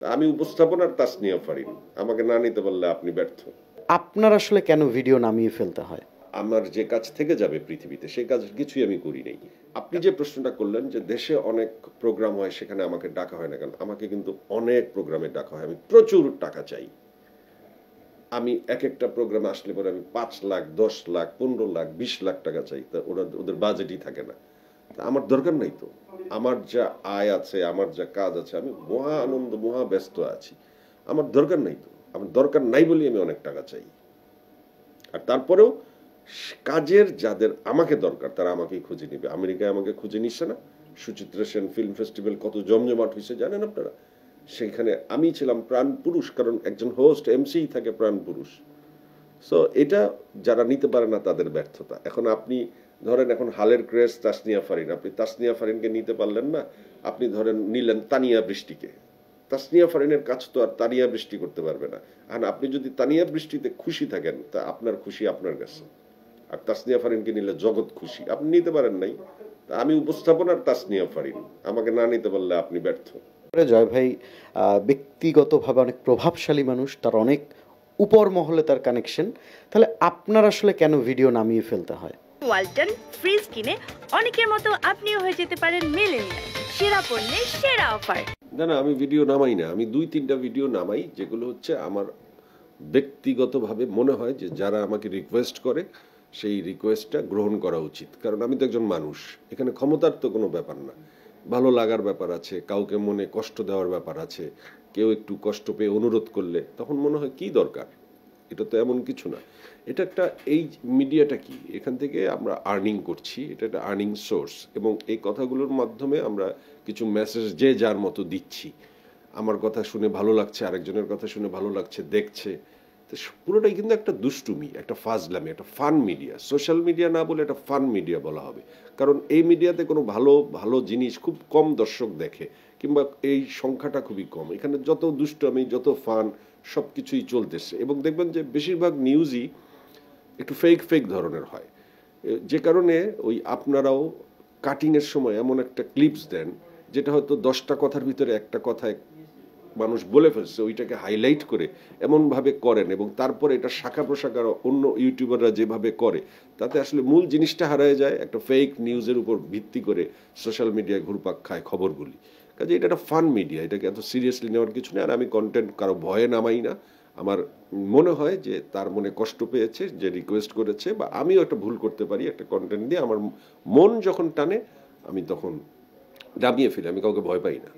আমি উপস্থাপনার তাসনিয়া ফারিন। আমাকে না নিতে পারলে আপনি ব্যর্থ। আপনার আসলে কেন ভিডিও নামিয়ে ফেলতে হয়? আমার যে কাজ থেকে যাবে পৃথিবীতে সেই কাজ কিছুই আমি করি নাই। আপনি যে প্রশ্নটা করলেন যে দেশে অনেক প্রোগ্রাম হয় সেখানে আমাকে ডাকা হয় না কেন? আমাকে কিন্তু অনেক প্রোগ্রামে ডাকা হয়। আমি প্রচুর টাকা চাই। আমি একেকটা প্রোগ্রামে আসলে পরে আমি ৫ লাখ, ১০ লাখ, ১৫ লাখ, ২০ লাখ টাকা চাই। তা ওদের বাজেটই থাকে না। তা আমার দরকার নাই তো। আমার যা আয় আছে, আমার যা কাজ আছে, আমি মহা আনন্দ, মহা ব্যস্ত আছি। আমার দরকার নাই তো। আমার দরকার নাই বলেই আমি অনেক টাকা চাই। আর তারপরেও কাজের যাদের আমাকে দরকার তারা আমাকেই খুঁজে নিবে। আমেরিকায় আমাকে খুঁজে নিচ্ছে না? সুচিত্রা সেন ফিল্ম ফেস্টিভ্যাল কত জমজমাট হয়েছে জানেন আপনারা? সেখানে আমি ছিলাম প্রাণ পুরুষ, কারণ একজন হোস্ট এমসি থাকে প্রাণ পুরুষ। সো এটা যারা নিতে পারে না তাদের ব্যর্থতা। এখন আপনি ধরেন এখন হালের ক্রেজ তাসনিয়া ফারিন, আপনি তাসনিয়া ফারিনকে নিতে পারলেন না, আপনি ধরেন নিলেন তানিয়া বৃষ্টিকে। তাসনিয়া ফারিনের কাজ তো আর তানিয়া বৃষ্টি করতে পারবে না। আর আপনি যদি তানিয়া বৃষ্টিতে খুশি থাকেন তা আপনার খুশি আপনার কাছে। আর তাসনিয়া ফারিনকে নিলে জগৎ খুশি। আপনি নিতে পারেন নাই। তা আমি উপস্থাপনার তাসনিয়া ফারিন। আমাকে না নিতে পারলে আপনি ব্যর্থ। জয় ভাই ব্যক্তিগতভাবে অনেক প্রভাবশালী মানুষ, তার অনেক উপর মহলে তার কানেকশন। তাহলে আপনার আসলে কেন ভিডিও নামিয়ে ফেলতে হয়? ওয়ালটন ফ্রিজ কিনে অনেকের মতো আপনিও হয়ে যেতে পারেন মিলেনিয়াল। সেরা পণ্যের সেরা অফার। না, আমি ভিডিও নামাই না। আমি ২-৩টা ভিডিও নামাই যেগুলো হচ্ছে আমার ব্যক্তিগতভাবে মনে হয় যে যারা আমাকে রিকোয়েস্ট করে সেই রিকোয়েস্টটা গ্রহণ করা উচিত। কারণ আমি তো একজন মানুষ। এখানে ক্ষমতার তো কোনো ব্যাপার না। ভালো লাগার ব্যাপার আছে, কাউকে মনে কষ্ট দেওয়ার ব্যাপার আছে। কেউ একটু কষ্ট পেয়ে অনুরোধ করলে তখন মনে হয় কি দরকার? এটা তো এমন কিছু না। এটা একটা এই মিডিয়াটা কি? এখান থেকে আমরা আর্নিং করছি। এটা একটা আর্নিং সোর্স এবং এই কথাগুলোর মাধ্যমে আমরা কিছু মেসেজ যে যার মতো দিচ্ছি। আমার কথা শুনে ভালো লাগছে, আরেকজনের কথা শুনে ভালো লাগছে, দেখছে। তো পুরোটাই কিন্তু একটা দুষ্টুমি, একটা ফাজলামি, একটা ফান মিডিয়া। সোশ্যাল মিডিয়া না বলে একটা ফান মিডিয়া বলা হবে। কারণ এই মিডিয়াতে কোনো ভালো ভালো জিনিস খুব কম দর্শক দেখে, কিংবা এই সংখ্যাটা খুবই কম। এখানে যত দুষ্টুমি, যত ফান সব কিছুই চলতেছে এবং দেখবেন যে বেশিরভাগ নিউজই একটু ফেক ফেক ধরনের হয়। যে কারণে ওই আপনারাও কাটিংয়ের সময় এমন একটা ক্লিপস দেন যেটা হয়তো 10টা কথার ভিতরে একটা কথায় মানুষ বলে ফেলছে, ওইটাকে হাইলাইট করে এমনভাবে করেন এবং তারপরে এটা শাখা প্রশাখা অন্য ইউটিউবাররা যেভাবে করে তাতে আসলে মূল জিনিসটা হারিয়ে যায়। একটা ফেক নিউজের উপর ভিত্তি করে সোশ্যাল মিডিয়ায় ঘুরপাক খায় খবরগুলি। কাজে এটা একটা ফান মিডিয়া, এটাকে এত সিরিয়াসলি নেওয়ার কিছু নেই। আর আমি কন্টেন্ট কারো ভয়ে নামাই না। আমার মনে হয় যে তার মনে কষ্ট পেয়েছে, যে রিকোয়েস্ট করেছে, বা আমিও একটা ভুল করতে পারি একটা কন্টেন্ট দিয়ে। আমার মন যখন টানে আমি তখন নামিয়ে ফেলি। আমি কাউকে ভয় পাই না।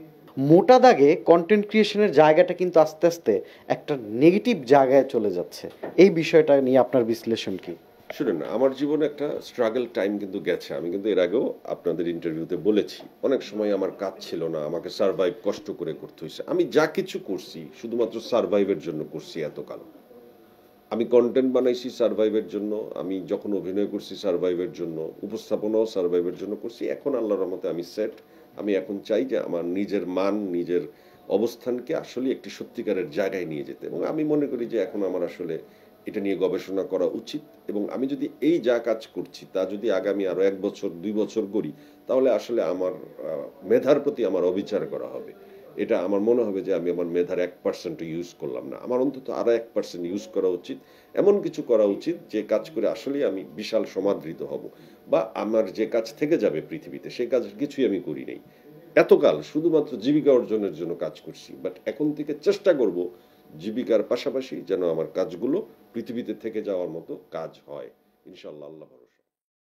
মোটা দাগে কন্টেন্ট ক্রিয়েশনের জায়গাটা কিন্তু আস্তে আস্তে একটা নেগেটিভ জায়গায় চলে যাচ্ছে। এই বিষয়টা নিয়ে আপনার বিশ্লেষণ কি? শুনেন না, আমার জীবনে একটা স্ট্রাগল টাইম কিন্তু গেছে। আমি কিন্তু এর আগেও আপনাদের ইন্টারভিউতে বলেছি, অনেক সময় আমার কাজ ছিল না, আমাকে সার্ভাইভ কষ্ট করে করতে হয়েছে। আমি যা কিছু করছি শুধুমাত্র সার্ভাইভের জন্য করছি এতকাল। আমি কন্টেন্ট বানাইছি সার্ভাইভের জন্য, আমি যখন অভিনয় করছি সার্ভাইভের জন্য, উপস্থাপনাও সার্ভাইভের জন্য করছি। এখন আল্লাহর রহমতে আমি সেট। আমি এখন চাই যে আমার নিজের মান, নিজের অবস্থানকে আসলে একটি সত্যিকারের জায়গায় নিয়ে যেতে, এবং আমি মনে করি যে এখন আমার আসলে এটা নিয়ে গবেষণা করা উচিত। এবং আমি যদি এই যা কাজ করছি তা যদি আগামী আরো 1 বছর 2 বছর করি তাহলে আসলে আমার মেধার প্রতি আমার অবিচার করা হবে। এটা আমার মনে হবে যে আমি আমার মেধার 1% ইউজ করলাম না। আমার অন্তত আরো 1% ইউজ করা উচিত। এমন কিছু করা উচিত যে কাজ করে আসলেই আমি বিশাল সমাদৃত হব, বা আমার যে কাজ থেকে যাবে পৃথিবীতে সেই কাজ কিছুই আমি করি নাই। এতকাল শুধুমাত্র জীবিকা অর্জনের জন্য কাজ করছি, বাট এখন থেকে চেষ্টা করব জীবিকার পাশাপাশি যেন আমার কাজগুলো পৃথিবীতে থেকে যাওয়ার মতো কাজ হয়। ইনশাআল্লাহ, আল্লাহ ভরসা।